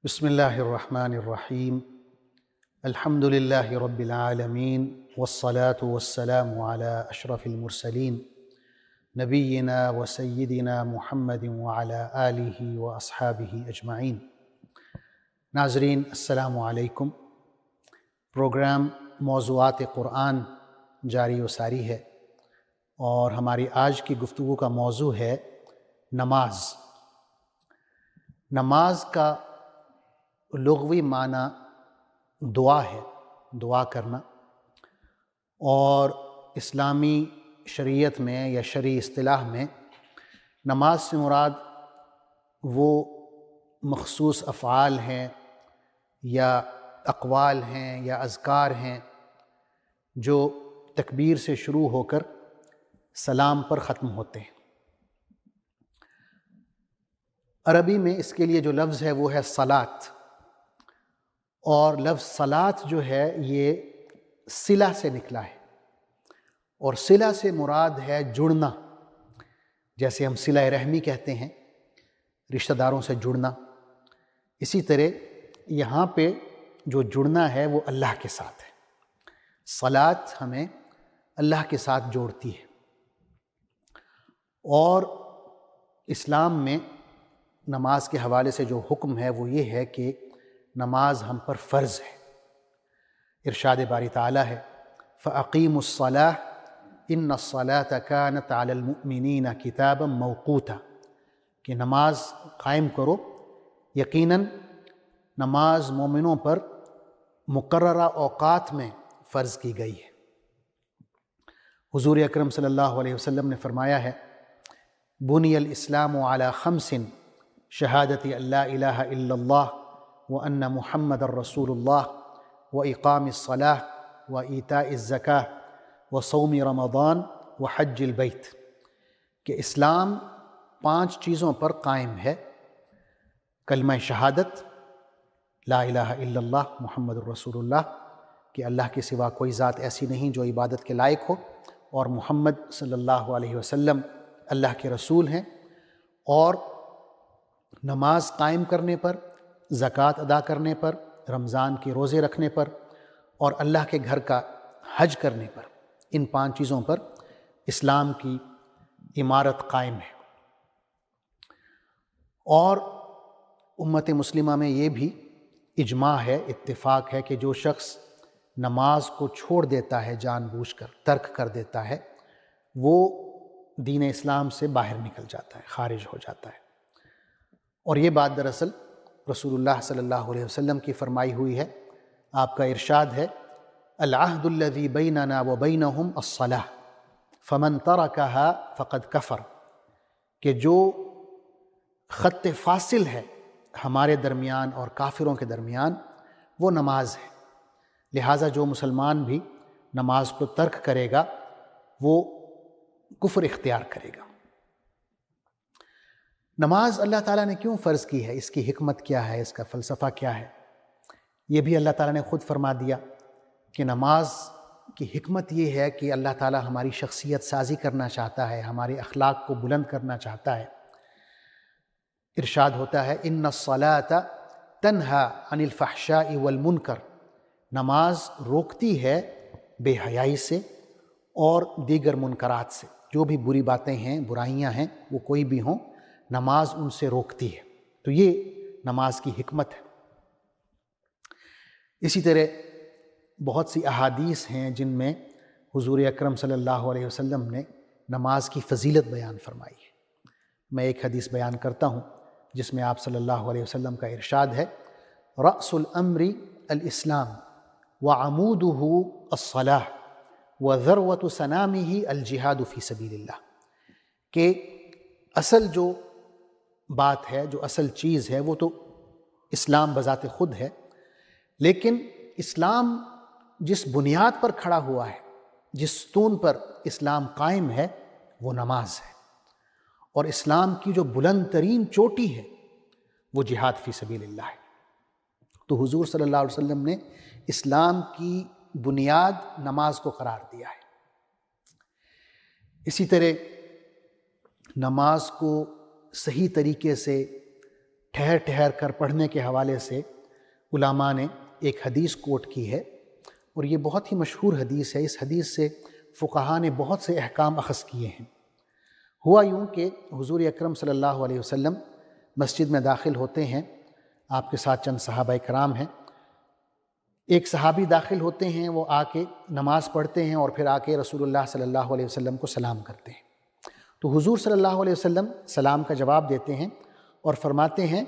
بسم اللہ الرحمن الرحیم الحمد للہ رب العالمین والصلاة والسلام علی اشرف المرسلین نبینا و سیدنا محمد وعلی آلہ و اصحابہ اجمعین۔ ناظرین السلام علیکم۔ پروگرام موضوعات قرآن جاری و ساری ہے اور ہماری آج کی گفتگو کا موضوع ہے نماز۔ نماز کا لغوی معنی دعا ہے، دعا کرنا، اور اسلامی شریعت میں یا شرعی اصطلاح میں نماز سے مراد وہ مخصوص افعال ہیں یا اقوال ہیں یا اذکار ہیں جو تکبیر سے شروع ہو کر سلام پر ختم ہوتے ہیں۔ عربی میں اس کے لیے جو لفظ ہے وہ ہے صلاۃ، اور لفظ صلاۃ جو ہے یہ صلہ سے نکلا ہے، اور صلہ سے مراد ہے جڑنا، جیسے ہم صلہ رحمی کہتے ہیں، رشتہ داروں سے جڑنا۔ اسی طرح یہاں پہ جو جڑنا ہے وہ اللہ کے ساتھ ہے۔ صلاۃ ہمیں اللہ کے ساتھ جوڑتی ہے، اور اسلام میں نماز کے حوالے سے جو حکم ہے وہ یہ ہے کہ نماز ہم پر فرض ہے۔ ارشاد باری تعالیٰ ہے فَأَقِيمُوا الصَّلَاةَ إِنَّ الصَّلَاةَ كَانَتْ عَلَى الْمُؤْمِنِينَ كِتَابًا مَوْقُوتًا، کہ نماز قائم کرو، یقیناً نماز مومنوں پر مقررہ اوقات میں فرض کی گئی ہے۔ حضور اکرم صلی اللہ علیہ وسلم نے فرمایا ہے بُنِيَ الْإِسْلَامُ عَلَى خَمْسٍ شَهَادَةِ أَن لَا إِلَٰهَ إِلَّا اللَّهُ وَأَنَّ مُحَمَّدًا رَّسُولُ اللَّهِ وَإِقَامِ الصَّلَاةِ وَإِيتَاءِ الزَّكَاةِ وَصَوْمِ رَمَضَانَ وَحَجِّ الْبَيْتِ، کہ اسلام 5 چیزوں پر قائم ہے: کلمہ شہادت، لا الہ الا اللہ محمد الرسول اللہ، کہ اللہ کے سوا کوئی ذات ایسی نہیں جو عبادت کے لائق ہو، اور محمد صلی اللہ علیہ وسلم اللہ کے رسول ہیں، اور نماز قائم کرنے پر، زکوٰۃ ادا کرنے پر، رمضان کے روزے رکھنے پر، اور اللہ کے گھر کا حج کرنے پر، ان 5 چیزوں پر اسلام کی عمارت قائم ہے۔ اور امت مسلمہ میں یہ بھی اجماع ہے، اتفاق ہے کہ جو شخص نماز کو چھوڑ دیتا ہے، جان بوجھ کر ترک کر دیتا ہے، وہ دین اسلام سے باہر نکل جاتا ہے، خارج ہو جاتا ہے۔ اور یہ بات دراصل رسول اللہ صلی اللہ علیہ وسلم کی فرمائی ہوئی ہے۔ آپ کا ارشاد ہے العہد الذی بیننا وبینہم الصلاۃ فمن ترکہا فقد کفر، کہ جو خط فاصل ہے ہمارے درمیان اور کافروں کے درمیان وہ نماز ہے، لہٰذا جو مسلمان بھی نماز کو ترک کرے گا وہ کفر اختیار کرے گا۔ نماز اللہ تعالیٰ نے کیوں فرض کی ہے، اس کی حکمت کیا ہے، اس کا فلسفہ کیا ہے، یہ بھی اللہ تعالیٰ نے خود فرما دیا کہ نماز کی حکمت یہ ہے کہ اللہ تعالیٰ ہماری شخصیت سازی کرنا چاہتا ہے، ہمارے اخلاق کو بلند کرنا چاہتا ہے۔ ارشاد ہوتا ہے ان الصلاۃ تنہی عن الفحشاء والمنکر، نماز روکتی ہے بے حیائی سے اور دیگر منکرات سے، جو بھی بری باتیں ہیں، برائیاں ہیں، وہ کوئی بھی ہوں، نماز ان سے روکتی ہے۔ تو یہ نماز کی حکمت ہے۔ اسی طرح بہت سی احادیث ہیں جن میں حضور اکرم صلی اللہ علیہ وسلم نے نماز کی فضیلت بیان فرمائی ہے۔ میں ایک حدیث بیان کرتا ہوں جس میں آپ صلی اللہ علیہ وسلم کا ارشاد ہے رأس الامر الاسلام وعمودہ الصلاۃ وذروۃ سنامہ الجہاد فی سبیل اللہ، کہ اصل جو بات ہے، جو اصل چیز ہے، وہ تو اسلام بذات خود ہے، لیکن اسلام جس بنیاد پر کھڑا ہوا ہے، جس ستون پر اسلام قائم ہے، وہ نماز ہے، اور اسلام کی جو بلند ترین چوٹی ہے وہ جہاد فی سبیل اللہ ہے۔ تو حضور صلی اللہ علیہ وسلم نے اسلام کی بنیاد نماز کو قرار دیا ہے۔ اسی طرح نماز کو صحیح طریقے سے ٹھہر ٹھہر کر پڑھنے کے حوالے سے علماء نے ایک حدیث کوٹ کی ہے، اور یہ بہت ہی مشہور حدیث ہے۔ اس حدیث سے فقہاء نے بہت سے احکام اخذ کیے ہیں۔ ہوا یوں کہ حضور اکرم صلی اللہ علیہ وسلم مسجد میں داخل ہوتے ہیں، آپ کے ساتھ چند صحابہ کرام ہیں۔ ایک صحابی داخل ہوتے ہیں، وہ آ کے نماز پڑھتے ہیں اور پھر آ کے رسول اللہ صلی اللہ علیہ وسلم کو سلام کرتے ہیں۔ تو حضور صلی اللہ علیہ وسلم سلام کا جواب دیتے ہیں اور فرماتے ہیں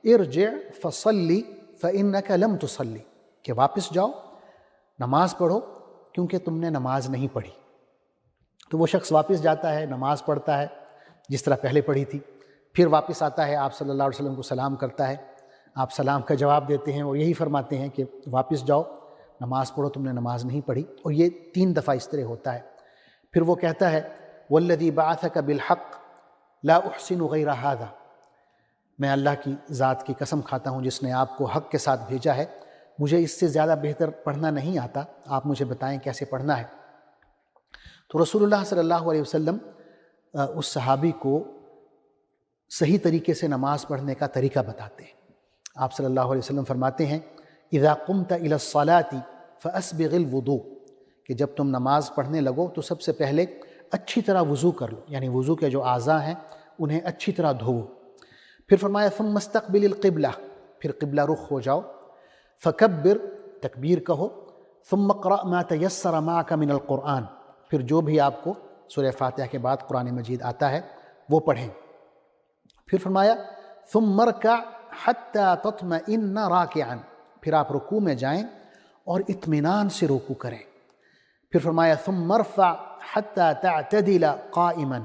ارجع فصلی فإنک لم تصلی، کہ واپس جاؤ، نماز پڑھو کیونکہ تم نے نماز نہیں پڑھی۔ تو وہ شخص واپس جاتا ہے، نماز پڑھتا ہے جس طرح پہلے پڑھی تھی، پھر واپس آتا ہے، آپ صلی اللہ علیہ وسلم کو سلام کرتا ہے، آپ سلام کا جواب دیتے ہیں اور یہی فرماتے ہیں کہ واپس جاؤ، نماز پڑھو، تم نے نماز نہیں پڑھی۔ اور یہ 3 دفعہ اس طرح ہوتا ہے۔ پھر وہ کہتا ہے والذی بعثک بالحق لا احسن غیر ھذا، میں اللہ کی ذات کی قسم کھاتا ہوں جس نے آپ کو حق کے ساتھ بھیجا ہے، مجھے اس سے زیادہ بہتر پڑھنا نہیں آتا، آپ مجھے بتائیں کیسے پڑھنا ہے۔ تو رسول اللہ صلی اللہ علیہ وسلم اس صحابی کو صحیح طریقے سے نماز پڑھنے کا طریقہ بتاتے ہیں۔ آپ صلی اللہ علیہ وسلم فرماتے ہیں اذا قمت الى الصلاة فاسبغ الوضوء، کہ جب تم نماز پڑھنے لگو تو سب سے پہلے اچھی طرح وضو کر لو، یعنی وضو کے جو اعضاء ہیں انہیں اچھی طرح دھوو۔ پھر فرمایا ثم استقبل القبلہ، پھر قبلہ رخ ہو جاؤ، فکبر، تکبیر کہو، ثم اقرأ ما تیسر معک من القرآن، پھر جو بھی آپ کو سورہ فاتحہ کے بعد قرآن مجید آتا ہے وہ پڑھیں۔ پھر فرمایا ثم ارکع حتی تطمئن راکعا، پھر آپ رکوع میں جائیں اور اطمینان سے رکوع کریں۔ پھر فرمایا ثم ارفع حتی تعتدل قائما،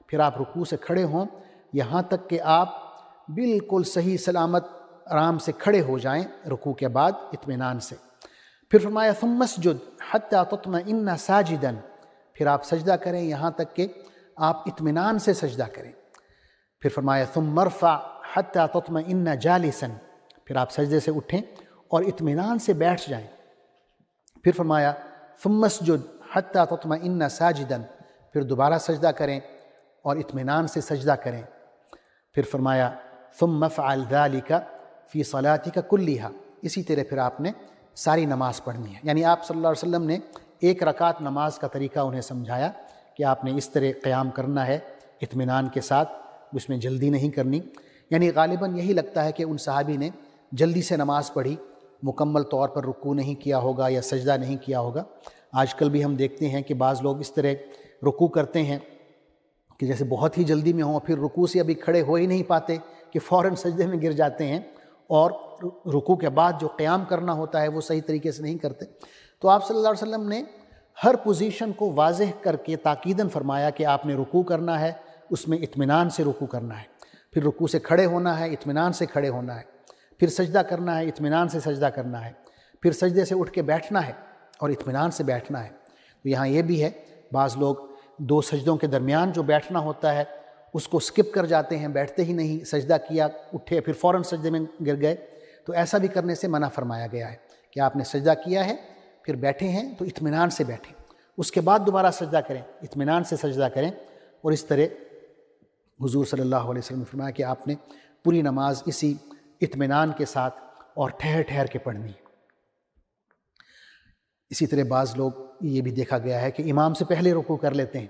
پھر آپ رکوع سے کھڑے ہوں یہاں تک کہ آپ بالکل صحیح سلامت آرام سے کھڑے ہو جائیں رکوع کے بعد اطمینان سے۔ پھر فرمایا ثم اسجد حتی تطمئن ساجدا، پھر آپ سجدہ کریں یہاں تک کہ آپ اطمینان سے سجدہ کریں۔ پھر فرمایا ثم ارفع حتی تطمئن جالسا، پھر آپ سجدے سے اٹھیں اور اطمینان سے بیٹھ جائیں۔ پھر فرمایا ثم اسجد حتی تطمئن ساجدا، پھر دوبارہ سجدہ کریں اور اطمینان سے سجدہ کریں۔ پھر فرمایا ثم افعل ذلك فی صلاتک کلھا، اسی طرح پھر آپ نے ساری نماز پڑھنی ہے۔ یعنی آپ صلی اللہ علیہ وسلم نے 1 رکعت نماز کا طریقہ انہیں سمجھایا کہ آپ نے اس طرح قیام کرنا ہے اطمینان کے ساتھ، اس میں جلدی نہیں کرنی۔ یعنی غالباً یہی لگتا ہے کہ ان صحابی نے جلدی سے نماز پڑھی، مکمل طور پر رکوع نہیں کیا ہوگا یا سجدہ نہیں کیا ہوگا۔ آج کل بھی ہم دیکھتے ہیں کہ بعض لوگ اس طرح رکوع کرتے ہیں کہ جیسے بہت ہی جلدی میں ہوں، پھر رکوع سے ابھی کھڑے ہو ہی نہیں پاتے کہ فوراً سجدے میں گر جاتے ہیں، اور رکوع کے بعد جو قیام کرنا ہوتا ہے وہ صحیح طریقے سے نہیں کرتے۔ تو آپ صلی اللہ علیہ وسلم نے ہر پوزیشن کو واضح کر کے تاکیداً فرمایا کہ آپ نے رکوع کرنا ہے، اس میں اطمینان سے رکوع کرنا ہے، پھر رکوع سے کھڑے ہونا ہے، اطمینان سے کھڑے ہونا ہے، پھر سجدہ کرنا ہے، اطمینان سے سجدہ کرنا ہے، پھر سجدے سے اٹھ کے بیٹھنا ہے اور اطمینان سے بیٹھنا ہے۔ تو یہاں یہ بھی ہے بعض لوگ 2 سجدوں کے درمیان جو بیٹھنا ہوتا ہے اس کو سکپ کر جاتے ہیں، بیٹھتے ہی نہیں، سجدہ کیا، اٹھے، پھر فوراً سجدے میں گر گئے۔ تو ایسا بھی کرنے سے منع فرمایا گیا ہے کہ آپ نے سجدہ کیا ہے، پھر بیٹھے ہیں تو اطمینان سے بیٹھیں، اس کے بعد دوبارہ سجدہ کریں، اطمینان سے سجدہ کریں۔ اور اس طرح حضور صلی اللہ علیہ وسلم نے فرمایا کہ آپ نے پوری نماز اسی اطمینان کے ساتھ اور ٹھہر ٹھہر کے پڑھنی ہے۔ اسی طرح بعض لوگ یہ بھی دیکھا گیا ہے کہ امام سے پہلے رکوع کر لیتے ہیں،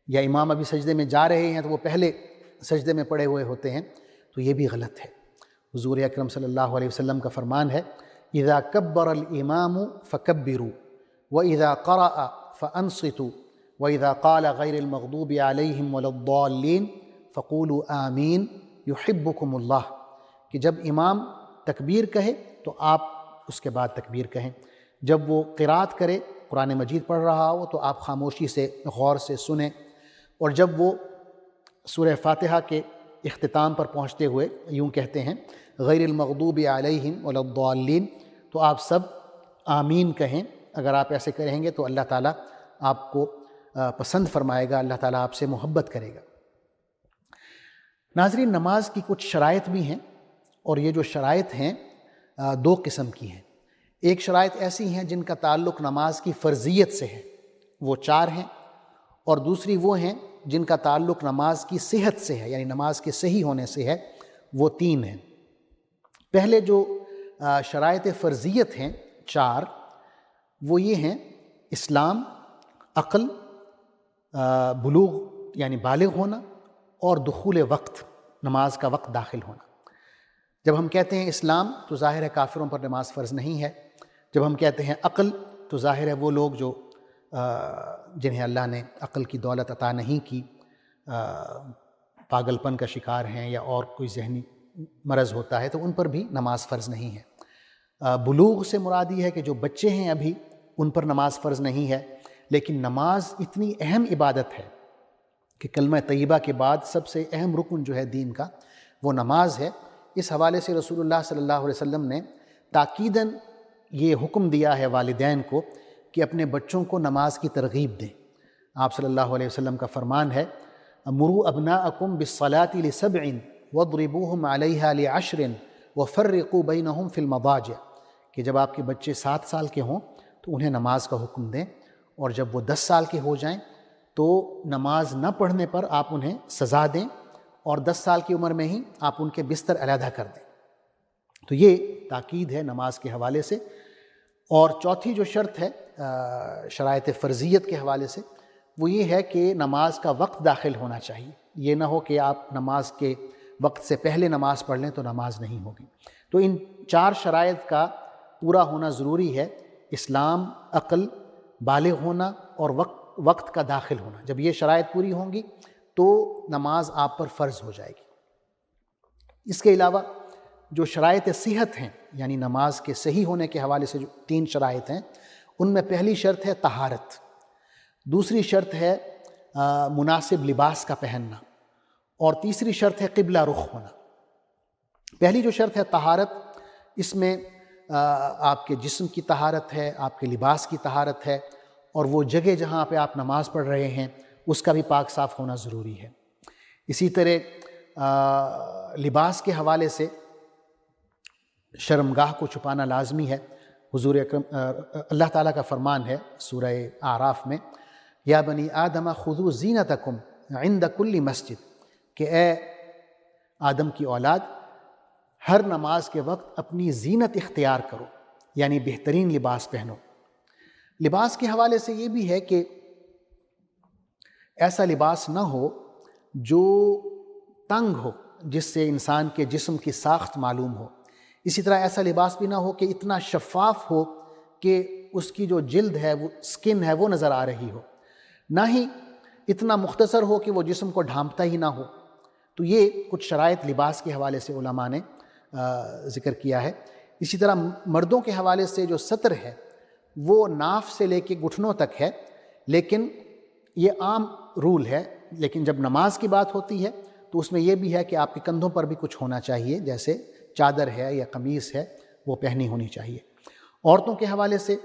یا امام ابھی سجدے میں جا رہے ہیں تو وہ پہلے سجدے میں پڑے ہوئے ہوتے ہیں، تو یہ بھی غلط ہے۔ حضور اکرم صلی اللہ علیہ وسلم کا فرمان ہے اذا کبر الامام فکبروا واذا قرأ فانصتوا واذا قال غیر المغضوب علیہم ولا الضالین فقولوا آمین یحبکم اللہ، کہ جب امام تکبیر کہے تو آپ اس کے بعد تکبیر کہیں، جب وہ قرات کرے، قرآن مجید پڑھ رہا ہو تو آپ خاموشی سے غور سے سنیں، اور جب وہ سورہ فاتحہ کے اختتام پر پہنچتے ہوئے یوں کہتے ہیں غیر المغضوب علیہم ولا الضالین، تو آپ سب آمین کہیں۔ اگر آپ ایسے کہیں گے تو اللہ تعالیٰ آپ کو پسند فرمائے گا، اللہ تعالیٰ آپ سے محبت کرے گا۔ ناظرین، نماز کی کچھ شرائط بھی ہیں، اور یہ جو شرائط ہیں 2 قسم کی ہیں۔ ایک شرائط ایسی ہیں جن کا تعلق نماز کی فرضیت سے ہے، وہ 4 ہیں، اور دوسری وہ ہیں جن کا تعلق نماز کی صحت سے ہے، یعنی نماز کے صحیح ہونے سے ہے، وہ 3 ہیں۔ پہلے جو شرائط فرضیت ہیں 4، وہ یہ ہیں: اسلام، عقل، بلوغ یعنی بالغ ہونا، اور دخول وقت، نماز کا وقت داخل ہونا۔ جب ہم کہتے ہیں اسلام تو ظاہر ہے کافروں پر نماز فرض نہیں ہے۔ جب ہم کہتے ہیں عقل تو ظاہر ہے وہ لوگ جو جنہیں اللہ نے عقل کی دولت عطا نہیں کی، پاگل پن کا شکار ہیں یا اور کوئی ذہنی مرض ہوتا ہے، تو ان پر بھی نماز فرض نہیں ہے۔ بلوغ سے مراد یہ ہے کہ جو بچے ہیں ابھی ان پر نماز فرض نہیں ہے، لیکن نماز اتنی اہم عبادت ہے کہ کلمہ طیبہ کے بعد سب سے اہم رکن جو ہے دین کا وہ نماز ہے۔ اس حوالے سے رسول اللہ صلی اللہ علیہ وسلم نے تاکیداً یہ حکم دیا ہے والدین کو کہ اپنے بچوں کو نماز کی ترغیب دیں۔ آپ صلی اللہ علیہ وسلم کا فرمان ہے: مروا ابناءکم بالصلاۃ لسبع واضربوہم علیہا لعشر وفرقوا بینہم فی المضاجع، کہ جب آپ کے بچے 7 سال کے ہوں تو انہیں نماز کا حکم دیں، اور جب وہ 10 سال کے ہو جائیں تو نماز نہ پڑھنے پر آپ انہیں سزا دیں، اور 10 سال کی عمر میں ہی آپ ان کے بستر علیحدہ کر دیں۔ تو یہ تاکید ہے نماز کے حوالے سے۔ اور چوتھی جو شرط ہے شرائط فرضیت کے حوالے سے، وہ یہ ہے کہ نماز کا وقت داخل ہونا چاہیے۔ یہ نہ ہو کہ آپ نماز کے وقت سے پہلے نماز پڑھ لیں تو نماز نہیں ہوگی۔ تو ان 4 شرائط کا پورا ہونا ضروری ہے: اسلام، عقل، بالغ ہونا اور وقت کا داخل ہونا۔ جب یہ شرائط پوری ہوں گی تو نماز آپ پر فرض ہو جائے گی۔ اس کے علاوہ جو شرائط صحت ہیں، یعنی نماز کے صحیح ہونے کے حوالے سے جو 3 شرائط ہیں، ان میں پہلی شرط ہے طہارت، دوسری شرط ہے مناسب لباس کا پہننا، اور تیسری شرط ہے قبلہ رخ ہونا۔ پہلی جو شرط ہے طہارت، اس میں آپ کے جسم کی طہارت ہے، آپ کے لباس کی طہارت ہے، اور وہ جگہ جہاں پہ آپ نماز پڑھ رہے ہیں اس کا بھی پاک صاف ہونا ضروری ہے۔ اسی طرح لباس کے حوالے سے شرمگاہ کو چھپانا لازمی ہے۔ حضور اکرم اللہ تعالیٰ کا فرمان ہے سورہ اعراف میں: یا بنی آدم خذوا زینتکم عند کل مسجد، کہ اے آدم کی اولاد، ہر نماز کے وقت اپنی زینت اختیار کرو، یعنی بہترین لباس پہنو۔ لباس کے حوالے سے یہ بھی ہے کہ ایسا لباس نہ ہو جو تنگ ہو، جس سے انسان کے جسم کی ساخت معلوم ہو۔ اسی طرح ایسا لباس بھی نہ ہو کہ اتنا شفاف ہو کہ اس کی جو جلد ہے، وہ سکن ہے، وہ نظر آ رہی ہو، نہ ہی اتنا مختصر ہو کہ وہ جسم کو ڈھانپتا ہی نہ ہو۔ تو یہ کچھ شرائط لباس کے حوالے سے علماء نے ذکر کیا ہے۔ اسی طرح مردوں کے حوالے سے جو ستر ہے وہ ناف سے لے کے گھٹنوں تک ہے، لیکن یہ عام رول ہے۔ لیکن جب نماز کی بات ہوتی ہے تو اس میں یہ بھی ہے کہ آپ کے کندھوں پر بھی کچھ ہونا چاہیے، جیسے چادر ہے یا قمیص ہے، وہ پہنی ہونی چاہیے۔ عورتوں کے حوالے سے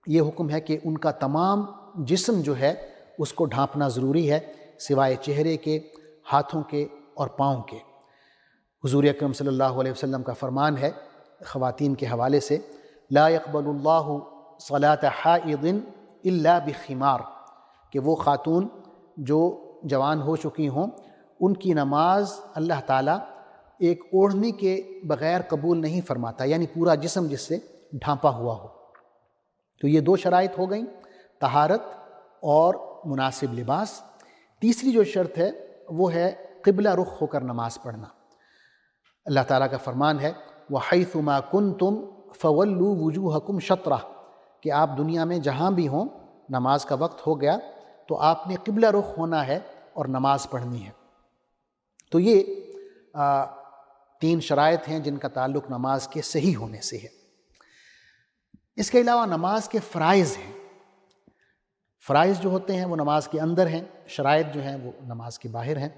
یہ حکم ہے کہ ان کا تمام جسم جو ہے اس کو ڈھانپنا ضروری ہے، سوائے چہرے کے، ہاتھوں کے اور پاؤں کے۔ حضور اکرم صلی اللہ علیہ وسلم کا فرمان ہے خواتین کے حوالے سے: لا يقبل اللہ صلاة حائض الا بخمار، کہ وہ خاتون جو جوان ہو چکی ہوں ان کی نماز اللہ تعالیٰ ایک اوڑھنی کے بغیر قبول نہیں فرماتا، یعنی پورا جسم جس سے ڈھانپا ہوا ہو۔ تو یہ 2 شرائط ہو گئیں، طہارت اور مناسب لباس۔ تیسری جو شرط ہے وہ ہے قبلہ رخ ہو کر نماز پڑھنا۔ اللہ تعالیٰ کا فرمان ہے: وَحَيْثُ مَا كُنْتُمْ فَوَلُّوا وُجُوهَكُمْ شَطْرَهُ، کہ آپ دنیا میں جہاں بھی ہوں، نماز کا وقت ہو گیا تو آپ نے قبلہ رخ ہونا ہے اور نماز پڑھنی ہے۔ تو یہ 3 شرائط ہیں جن کا تعلق نماز کے صحیح ہونے سے ہے۔ اس کے علاوہ نماز کے فرائض ہیں۔ فرائض جو ہوتے ہیں وہ نماز کے اندر ہیں، شرائط جو ہیں وہ نماز کے باہر ہیں۔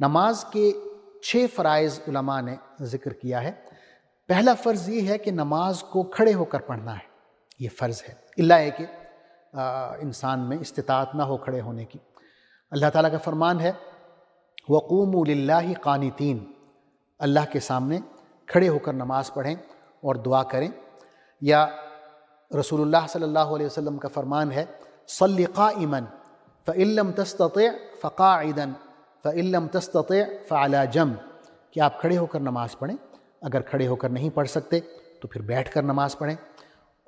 نماز کے 6 فرائض علماء نے ذکر کیا ہے۔ پہلا فرض یہ ہے کہ نماز کو کھڑے ہو کر پڑھنا ہے، یہ فرض ہے، الا ہے کہ انسان میں استطاعت نہ ہو کھڑے ہونے کی۔ اللہ تعالیٰ کا فرمان ہے: وَقُومُوا لِلَّهِ قَانِتِينَ، اللہ کے سامنے کھڑے ہو کر نماز پڑھیں اور دعا کریں۔ یا رسول اللہ صلی اللہ علیہ وسلم کا فرمان ہے: صلی قائما فإن لم تستطع فقاعدا فإن لم تستطع فعلى جنب، کہ آپ کھڑے ہو کر نماز پڑھیں، اگر کھڑے ہو کر نہیں پڑھ سکتے تو پھر بیٹھ کر نماز پڑھیں،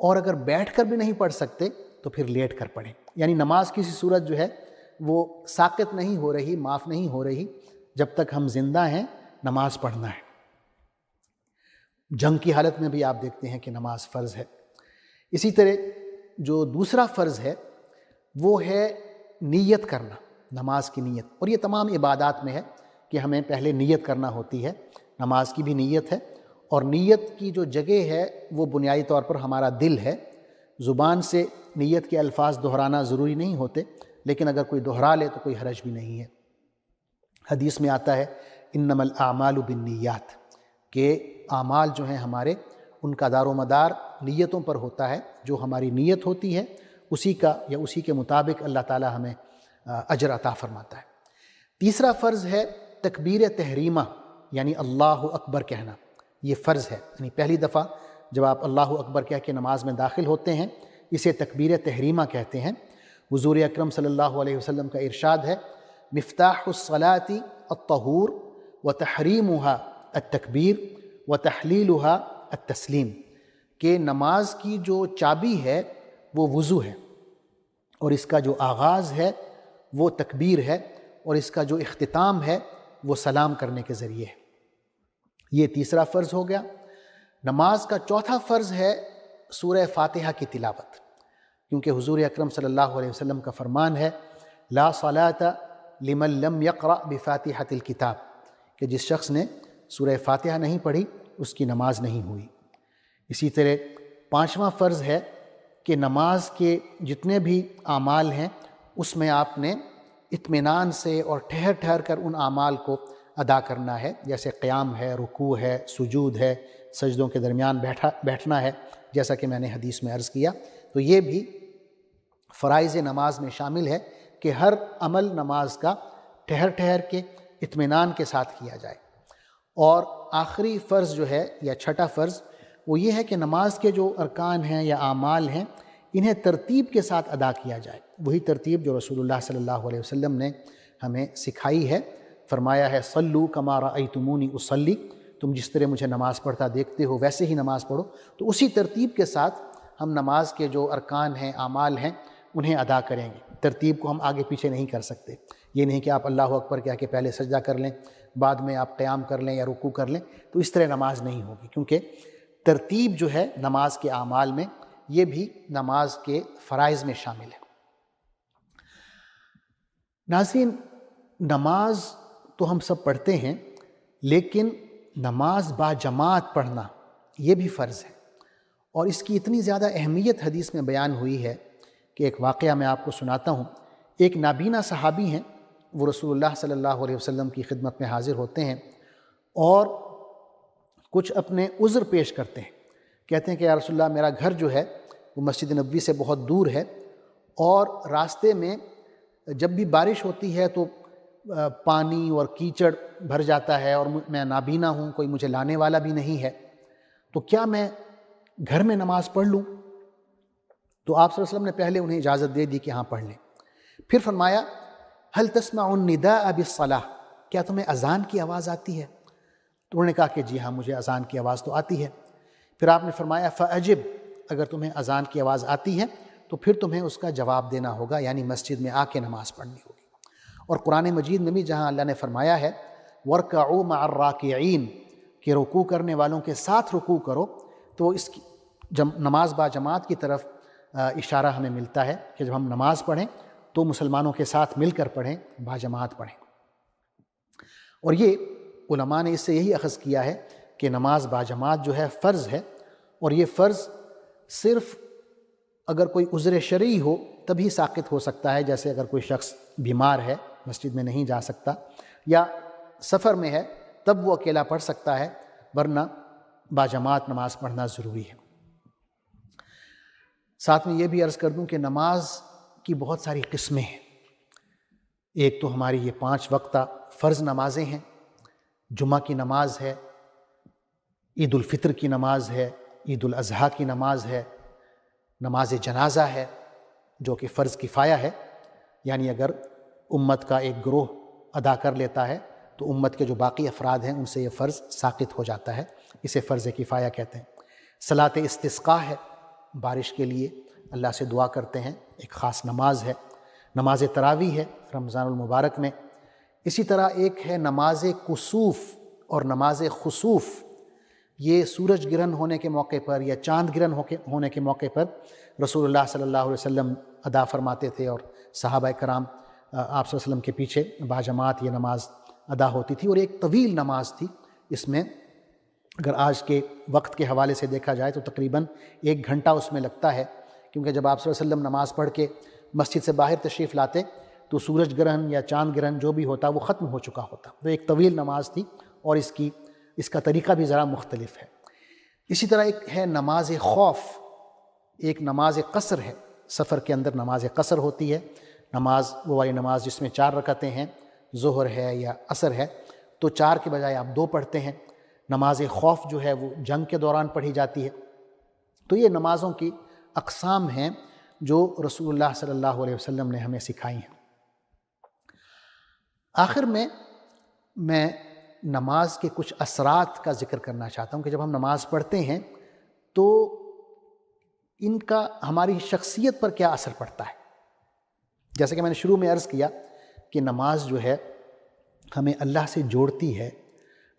اور اگر بیٹھ کر بھی نہیں پڑھ سکتے تو پھر لیٹ کر پڑھیں۔ یعنی نماز کی صورت جو ہے وہ ساقط نہیں ہو رہی، معاف نہیں ہو رہی، جب تک ہم زندہ ہیں نماز پڑھنا ہے۔ جنگ کی حالت میں بھی آپ دیکھتے ہیں کہ نماز فرض ہے۔ اسی طرح جو دوسرا فرض ہے وہ ہے نیت کرنا، نماز کی نیت، اور یہ تمام عبادات میں ہے کہ ہمیں پہلے نیت کرنا ہوتی ہے۔ نماز کی بھی نیت ہے، اور نیت کی جو جگہ ہے وہ بنیادی طور پر ہمارا دل ہے۔ زبان سے نیت کے الفاظ دہرانا ضروری نہیں ہوتے، لیکن اگر کوئی دہرا لے تو کوئی حرج بھی نہیں ہے۔ حدیث میں آتا ہے انما الاعمال بالنیات، کہ اعمال جو ہیں ہمارے ان کا دار و مدار نیتوں پر ہوتا ہے۔ جو ہماری نیت ہوتی ہے اسی کا یا اسی کے مطابق اللہ تعالی ہمیں اجر عطا فرماتا ہے۔ تیسرا فرض ہے تکبیر تحریمہ، یعنی اللہ اکبر کہنا۔ یہ فرض ہے، یعنی پہلی دفعہ جب آپ اللہ اکبر کہہ کے نماز میں داخل ہوتے ہیں اسے تکبیر تحریمہ کہتے ہیں۔ حضور اکرم صلی اللہ علیہ وسلم کا ارشاد ہے مفتاح الصلاۃ الطہور وتحریمها التکبیر وتحلیلها التسلیم، کہ نماز کی جو چابی ہے وہ وضو ہے، اور اس کا جو آغاز ہے وہ تکبیر ہے، اور اس کا جو اختتام ہے وہ سلام کرنے کے ذریعے ہے۔ یہ تیسرا فرض ہو گیا۔ نماز کا چوتھا فرض ہے سورہ فاتحہ کی تلاوت، کیونکہ حضور اکرم صلی اللہ علیہ وسلم کا فرمان ہے لا صلاۃ لمن لم یقرأ بفاتحۃ الکتاب، کہ جس شخص نے سورہ فاتحہ نہیں پڑھی اس کی نماز نہیں ہوئی۔ اسی طرح پانچواں فرض ہے کہ نماز کے جتنے بھی اعمال ہیں اس میں آپ نے اطمینان سے اور ٹھہر ٹھہر کر ان اعمال کو ادا کرنا ہے، جیسے قیام ہے، رکوع ہے، سجود ہے، سجدوں کے درمیان بیٹھنا ہے، جیسا کہ میں نے حدیث میں عرض کیا۔ تو یہ بھی فرائض نماز میں شامل ہے کہ ہر عمل نماز کا ٹھہر ٹھہر کے اطمینان کے ساتھ کیا جائے۔ اور آخری فرض جو ہے یا چھٹا فرض وہ یہ ہے کہ نماز کے جو ارکان ہیں یا اعمال ہیں انہیں ترتیب کے ساتھ ادا کیا جائے، وہی ترتیب جو رسول اللہ صلی اللہ علیہ وسلم نے ہمیں سکھائی ہے۔ فرمایا ہے صلو کما رأیتمونی اصلی، تم جس طرح مجھے نماز پڑھتا دیکھتے ہو ویسے ہی نماز پڑھو۔ تو اسی ترتیب کے ساتھ ہم نماز کے جو ارکان ہیں، اعمال ہیں، انہیں ادا کریں گے۔ ترتیب کو ہم آگے پیچھے نہیں کر سکتے۔ یہ نہیں کہ آپ اللہ اکبر کہہ کے پہلے سجدہ کر لیں، بعد میں آپ قیام کر لیں یا رکوع کر لیں، تو اس طرح نماز نہیں ہوگی، کیونکہ ترتیب جو ہے نماز کے اعمال میں یہ بھی نماز کے فرائض میں شامل ہے۔ ناظرین، نماز تو ہم سب پڑھتے ہیں، لیکن نماز با جماعت پڑھنا یہ بھی فرض ہے، اور اس کی اتنی زیادہ اہمیت حدیث میں بیان ہوئی ہے کہ ایک واقعہ میں آپ کو سناتا ہوں۔ ایک نابینا صحابی ہیں، وہ رسول اللہ صلی اللہ علیہ وسلم کی خدمت میں حاضر ہوتے ہیں اور کچھ اپنے عذر پیش کرتے ہیں۔ کہتے ہیں کہ یا رسول اللہ، میرا گھر جو ہے وہ مسجد نبوی سے بہت دور ہے، اور راستے میں جب بھی بارش ہوتی ہے تو پانی اور کیچڑ بھر جاتا ہے، اور میں نابینا ہوں، کوئی مجھے لانے والا بھی نہیں ہے، تو کیا میں گھر میں نماز پڑھ لوں؟ تو آپ صلی اللہ علیہ وسلم نے پہلے انہیں اجازت دے دی کہ ہاں پڑھ لیں۔ پھر فرمایا هل تسمع النداء بالصلاة، کیا تمہیں اذان کی آواز آتی ہے؟ تو انہوں نے کہا کہ جی ہاں، مجھے اذان کی آواز تو آتی ہے۔ پھر آپ نے فرمایا فاجب، اگر تمہیں اذان کی آواز آتی ہے تو پھر تمہیں اس کا جواب دینا ہوگا، یعنی مسجد میں آ کے نماز پڑھنی ہوگی۔ اور قرآن مجید میں بھی جہاں اللہ نے فرمایا ہے وَارْكَعُوا مَعَ الرَّاكِعِينَ، کہ رکوع کرنے والوں کے ساتھ رکوع کرو، تو اس کی نماز با جماعت کی طرف اشارہ ہمیں ملتا ہے کہ جب ہم نماز پڑھیں تو مسلمانوں کے ساتھ مل کر پڑھیں، با جماعت پڑھیں۔ اور یہ علماء نے اس سے یہی اخذ کیا ہے کہ نماز با جماعت جو ہے فرض ہے، اور یہ فرض صرف اگر کوئی عذر شرعی ہو تبھی ساقط ہو سکتا ہے، جیسے اگر کوئی شخص بیمار ہے، مسجد میں نہیں جا سکتا، یا سفر میں ہے، تب وہ اکیلا پڑھ سکتا ہے، ورنہ با جماعت نماز پڑھنا ضروری ہے۔ ساتھ میں یہ بھی عرض کر دوں کہ نماز کی بہت ساری قسمیں ہیں۔ ایک تو ہماری یہ 5 وقتہ فرض نمازیں ہیں، جمعہ کی نماز ہے، عید الفطر کی نماز ہے، عید الاضحیٰ کی نماز ہے، نماز جنازہ ہے جو کہ فرض کفایہ ہے، یعنی اگر امت کا ایک گروہ ادا کر لیتا ہے تو امت کے جو باقی افراد ہیں ان سے یہ فرض ساقط ہو جاتا ہے، اسے فرض کفایہ کہتے ہیں۔ صلاۃ استسقاء ہے، بارش کے لیے اللہ سے دعا کرتے ہیں، ایک خاص نماز ہے۔ نماز تراویح ہے رمضان المبارک میں۔ اسی طرح ایک ہے نماز کسوف اور نماز خسوف، یہ سورج گرہن ہونے کے موقع پر یا چاند گرہن ہونے کے موقع پر رسول اللہ صلی اللہ علیہ وسلم ادا فرماتے تھے، اور صحابہ کرام آپ صلی اللہ علیہ وسلم کے پیچھے باجماعت یہ نماز ادا ہوتی تھی، اور ایک طویل نماز تھی۔ اس میں اگر آج کے وقت کے حوالے سے دیکھا جائے تو تقریباً 1 گھنٹہ اس میں لگتا ہے، کیونکہ جب آپ صلی اللہ علیہ وسلم نماز پڑھ کے مسجد سے باہر تشریف لاتے تو سورج گرہن یا چاند گرہن جو بھی ہوتا وہ ختم ہو چکا ہوتا۔ تو ایک طویل نماز تھی، اور اس کا طریقہ بھی ذرا مختلف ہے۔ اسی طرح ایک ہے نماز خوف، ایک نماز قصر ہے، سفر کے اندر نماز قصر ہوتی ہے، نماز وہ والی نماز جس میں 4 رکعتیں ہیں، ظہر ہے یا عصر ہے، تو 4 کے بجائے آپ 2 پڑھتے ہیں۔ نماز خوف جو ہے وہ جنگ کے دوران پڑھی جاتی ہے۔ تو یہ نمازوں کی اقسام ہیں جو رسول اللہ صلی اللہ علیہ وسلم نے ہمیں سکھائی ہیں۔ آخر میں نماز کے کچھ اثرات کا ذکر کرنا چاہتا ہوں کہ جب ہم نماز پڑھتے ہیں تو ان کا ہماری شخصیت پر کیا اثر پڑتا ہے۔ جیسے کہ میں نے شروع میں عرض کیا کہ نماز جو ہے ہمیں اللہ سے جوڑتی ہے،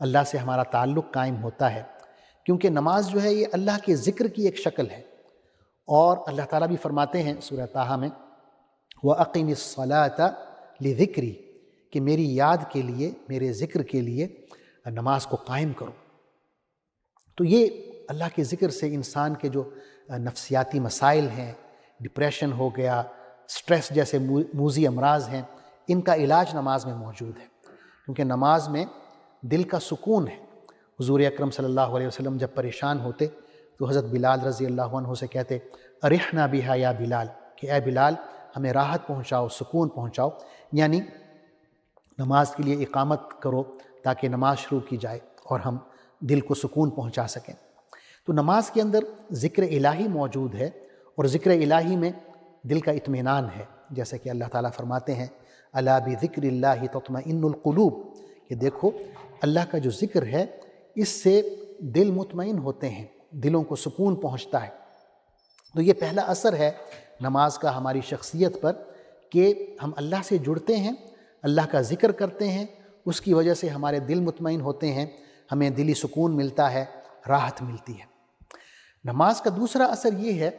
اللہ سے ہمارا تعلق قائم ہوتا ہے، کیونکہ نماز جو ہے یہ اللہ کے ذکر کی ایک شکل ہے، اور اللہ تعالیٰ بھی فرماتے ہیں سورہ طٰہٰ میں وَأَقِمِ الصَّلَاةَ لِذِكْرِي، کہ میری یاد کے لیے، میرے ذکر کے لیے نماز کو قائم کرو۔ تو یہ اللہ کے ذکر سے انسان کے جو نفسیاتی مسائل ہیں، ڈپریشن ہو گیا، سٹریس جیسے موذی امراض ہیں، ان کا علاج نماز میں موجود ہے، کیونکہ نماز میں دل کا سکون ہے۔ حضور اکرم صلی اللہ علیہ وسلم جب پریشان ہوتے تو حضرت بلال رضی اللہ عنہ سے کہتے ارحنا بہا یا بلال، کہ اے بلال ہمیں راحت پہنچاؤ، سکون پہنچاؤ، یعنی نماز کے لیے اقامت کرو تاکہ نماز شروع کی جائے اور ہم دل کو سکون پہنچا سکیں۔ تو نماز کے اندر ذکر الہی موجود ہے، اور ذکر الہی میں دل کا اطمینان ہے، جیسے کہ اللہ تعالیٰ فرماتے ہیں الا بذکر اللہ تطمئن القلوب، کہ دیکھو اللہ کا جو ذکر ہے اس سے دل مطمئن ہوتے ہیں، دلوں کو سکون پہنچتا ہے۔ تو یہ پہلا اثر ہے نماز کا ہماری شخصیت پر کہ ہم اللہ سے جڑتے ہیں، اللہ کا ذکر کرتے ہیں، اس کی وجہ سے ہمارے دل مطمئن ہوتے ہیں، ہمیں دلی سکون ملتا ہے، راحت ملتی ہے۔ نماز کا دوسرا اثر یہ ہے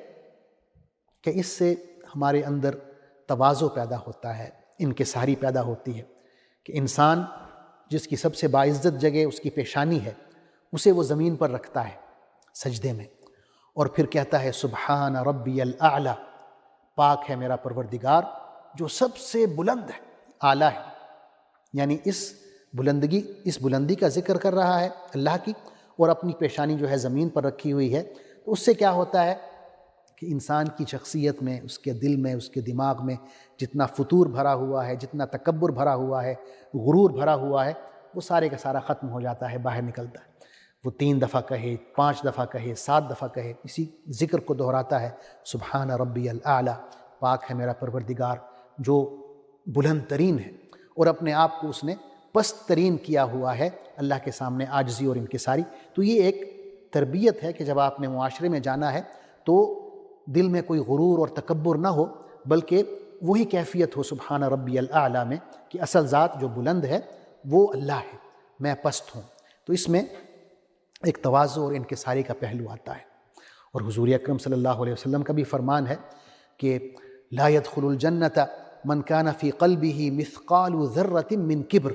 کہ اس سے ہمارے اندر تواضع پیدا ہوتا ہے، انکساری پیدا ہوتی ہے، کہ انسان جس کی سب سے باعزت جگہ اس کی پیشانی ہے، اسے وہ زمین پر رکھتا ہے سجدے میں، اور پھر کہتا ہے سبحان ربی الاعلی، پاک ہے میرا پروردگار جو سب سے بلند ہے، اعلیٰ ہے، یعنی اس بلندی کا ذکر کر رہا ہے اللہ کی، اور اپنی پیشانی جو ہے زمین پر رکھی ہوئی ہے۔ تو اس سے کیا ہوتا ہے کہ انسان کی شخصیت میں، اس کے دل میں، اس کے دماغ میں جتنا فتور بھرا ہوا ہے، جتنا تکبر بھرا ہوا ہے، غرور بھرا ہوا ہے، وہ سارے کا سارا ختم ہو جاتا ہے، باہر نکلتا ہے۔ وہ 3 دفعہ کہے، 5 دفعہ کہے، 7 دفعہ کہے، اسی ذکر کو دہراتا ہے سبحان ربی الاعلی، پاک ہے میرا پروردگار جو بلند ترین ہے، اور اپنے آپ کو اس نے پست ترین کیا ہوا ہے اللہ کے سامنے عاجزی اور انکساری۔ تو یہ ایک تربیت ہے کہ جب آپ نے معاشرے میں جانا ہے تو دل میں کوئی غرور اور تکبر نہ ہو، بلکہ وہی کیفیت ہو سبحان ربی الاعلی میں کہ اصل ذات جو بلند ہے وہ اللہ ہے، میں پست ہوں۔ تو اس میں ایک تواضع اور انکساری کا پہلو آتا ہے۔ اور حضور اکرم صلی اللہ علیہ وسلم کا بھی فرمان ہے کہ لا يدخل الجنت من کان فی قلبہ مثقال ذرۃ من کبر،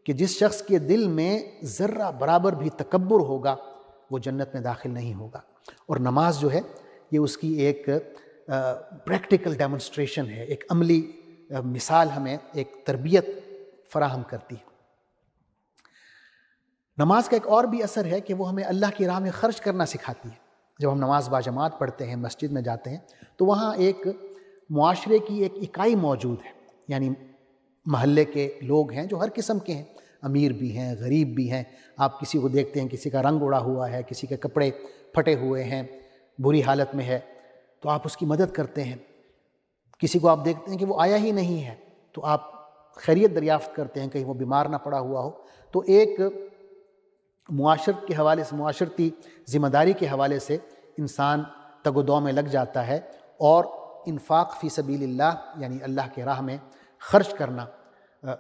کہ جس شخص کے دل میں ذرہ برابر بھی تکبر ہوگا وہ جنت میں داخل نہیں ہوگا۔ اور نماز جو ہے یہ اس کی ایک پریکٹیکل ڈیمونسٹریشن ہے، ایک عملی مثال ہمیں ایک تربیت فراہم کرتی ہے۔ نماز کا ایک اور بھی اثر ہے کہ وہ ہمیں اللہ کی راہ میں خرچ کرنا سکھاتی ہے۔ جب ہم نماز باجماعت پڑھتے ہیں، مسجد میں جاتے ہیں، تو وہاں ایک معاشرے کی ایک اکائی موجود ہے، یعنی محلے کے لوگ ہیں جو ہر قسم کے ہیں، امیر بھی ہیں، غریب بھی ہیں۔ آپ کسی کو دیکھتے ہیں کسی کا رنگ اڑا ہوا ہے، کسی کے کپڑے پھٹے ہوئے ہیں، بری حالت میں ہے، تو آپ اس کی مدد کرتے ہیں۔ کسی کو آپ دیکھتے ہیں کہ وہ آیا ہی نہیں ہے تو آپ خیریت دریافت کرتے ہیں، کہیں وہ بیمار نہ پڑا ہوا ہو، تو ایک معاشرت کے حوالے سے، معاشرتی ذمہ داری کے حوالے سے انسان تگ و دو میں لگ جاتا ہے اور انفاق فی سبیل اللہ یعنی اللہ کے راہ میں خرچ کرنا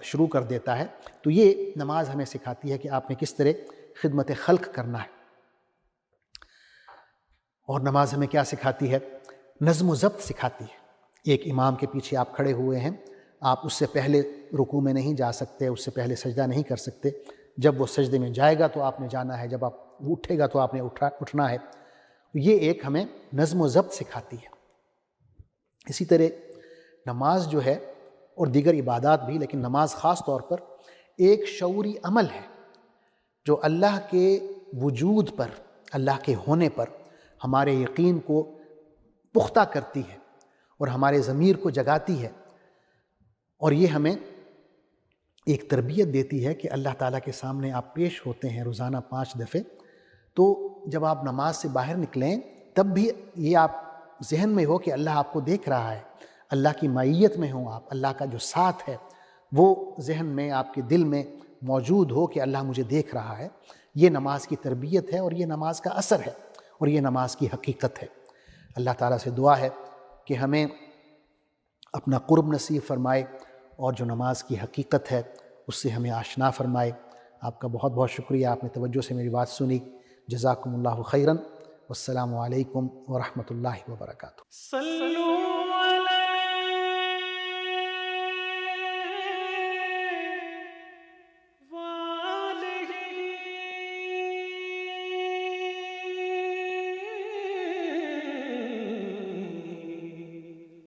شروع کر دیتا ہے۔ تو یہ نماز ہمیں سکھاتی ہے کہ آپ نے کس طرح خدمت خلق کرنا ہے۔ اور نماز ہمیں کیا سکھاتی ہے؟ نظم و ضبط سکھاتی ہے۔ ایک امام کے پیچھے آپ کھڑے ہوئے ہیں، آپ اس سے پہلے رکوع میں نہیں جا سکتے، اس سے پہلے سجدہ نہیں کر سکتے۔ جب وہ سجدے میں جائے گا تو آپ نے جانا ہے، جب آپ اٹھے گا تو آپ نے اٹھنا ہے۔ یہ ایک ہمیں نظم و ضبط سکھاتی ہے۔ اسی طرح نماز جو ہے اور دیگر عبادات بھی، لیکن نماز خاص طور پر ایک شعوری عمل ہے جو اللہ کے وجود پر، اللہ کے ہونے پر ہمارے یقین کو پختہ کرتی ہے اور ہمارے ضمیر کو جگاتی ہے، اور یہ ہمیں ایک تربیت دیتی ہے کہ اللہ تعالیٰ کے سامنے آپ پیش ہوتے ہیں روزانہ 5 دفعے، تو جب آپ نماز سے باہر نکلیں تب بھی یہ آپ ذہن میں ہو کہ اللہ آپ کو دیکھ رہا ہے، اللہ کی معیت میں ہوں آپ، اللہ کا جو ساتھ ہے وہ ذہن میں، آپ کے دل میں موجود ہو کہ اللہ مجھے دیکھ رہا ہے۔ یہ نماز کی تربیت ہے اور یہ نماز کا اثر ہے اور یہ نماز کی حقیقت ہے۔ اللہ تعالیٰ سے دعا ہے کہ ہمیں اپنا قرب نصیب فرمائے اور جو نماز کی حقیقت ہے اس سے ہمیں آشنا فرمائے۔ آپ کا بہت بہت شکریہ، آپ نے توجہ سے میری بات سنی۔ جزاکم اللہ خیراً، والسلام علیکم ورحمۃ اللہ وبرکاتہ۔